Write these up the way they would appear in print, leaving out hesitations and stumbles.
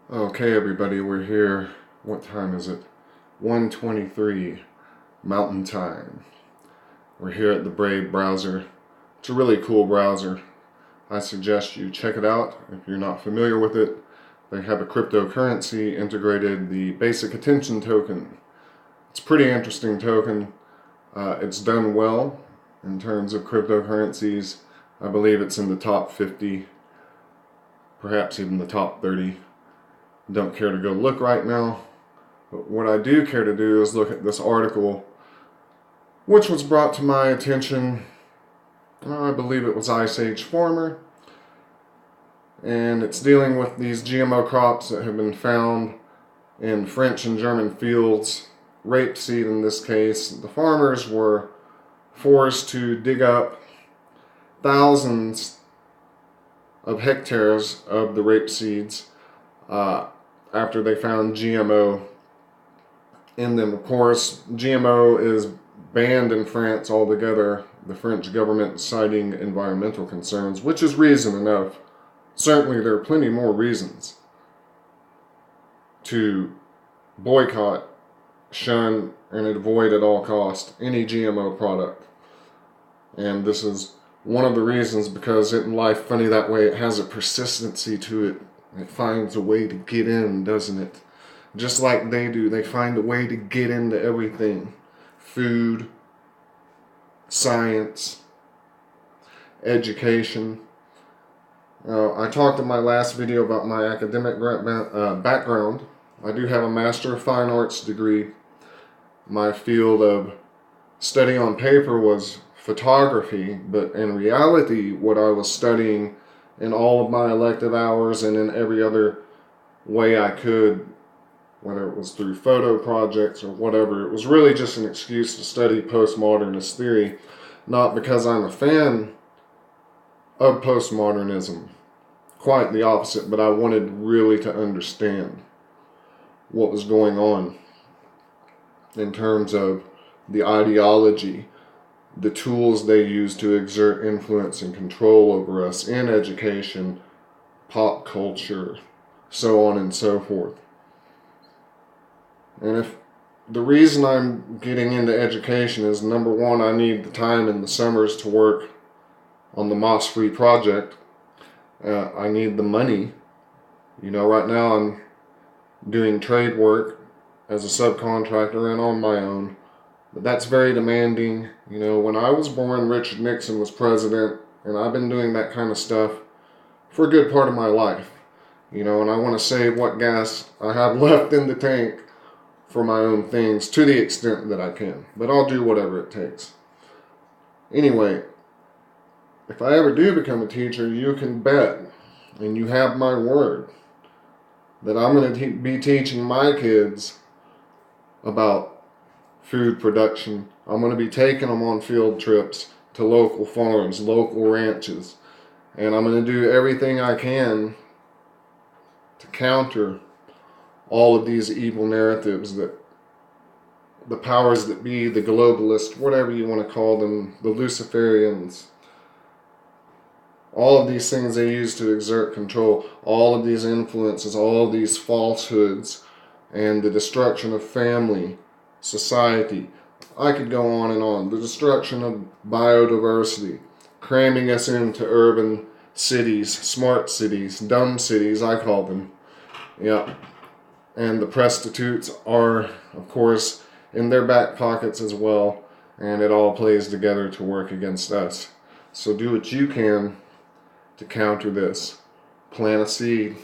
Okay, everybody, we're here. What time is it? 1:23 Mountain Time. We're here at the Brave browser. It's a really cool browser. I suggest you check it out if you're not familiar with it. They have a cryptocurrency integrated, the basic attention token. It's a pretty interesting token. It's done well in terms of cryptocurrencies. I believe it's in the top 50, perhaps even the top 30. Don't care to go look right now, but what I do care to do is look at this article, which was brought to my attention, I believe it was Ice Age Farmer, and it's dealing with these GMO crops that have been found in French and German fields, rapeseed in this case. The farmers were forced to dig up thousands of hectares of the rape seeds after they found GMO in them. Of course, GMO is banned in France altogether, the French government citing environmental concerns, which is reason enough. Certainly there are plenty more reasons to boycott, shun, and avoid at all costs any GMO product. And this is one of the reasons, because in life, funny that way, it has a persistency to it. It finds a way to get in, doesn't it? Just like they do. They find a way to get into everything. Food, science, education. I talked in my last video about my academic background. I do have a Master of Fine Arts degree. My field of study on paper was photography, but in reality, what I was studying in all of my elective hours and in every other way I could, whether it was through photo projects or whatever, it was really just an excuse to study postmodernist theory, not because I'm a fan of postmodernism, quite the opposite, but I wanted really to understand what was going on in terms of the ideology, the tools they use to exert influence and control over us in education, pop culture, so on and so forth. And if the reason I'm getting into education is, number one, I need the time in the summers to work on the Moss-Free project. I need the money. You know, right now I'm doing trade work as a subcontractor and on my own. But that's very demanding. You know, when I was born, Richard Nixon was president, and I've been doing that kind of stuff for a good part of my life. You know, and I want to save what gas I have left in the tank for my own things to the extent that I can. But I'll do whatever it takes. Anyway, if I ever do become a teacher, you can bet, and you have my word, that I'm going to be teaching my kids about food production. I'm going to be taking them on field trips to local farms, local ranches, and I'm going to do everything I can to counter all of these evil narratives that the powers that be, the globalists, whatever you want to call them, the Luciferians, all of these things they use to exert control, all of these influences, all of these falsehoods, and the destruction of family, society. I could go on and on. The destruction of biodiversity, cramming us into urban cities, smart cities, dumb cities, I call them. Yeah. And the Presstitutes are, of course, in their back pockets as well, and it all plays together to work against us. So do what you can to counter this. Plant a seed,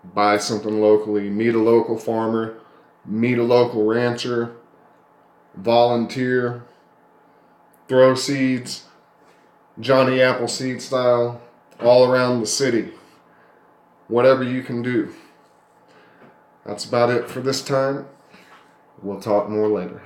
buy something locally, meet a local farmer, meet a local rancher, volunteer, throw seeds, Johnny Appleseed style, all around the city. Whatever you can do. That's about it for this time. We'll talk more later.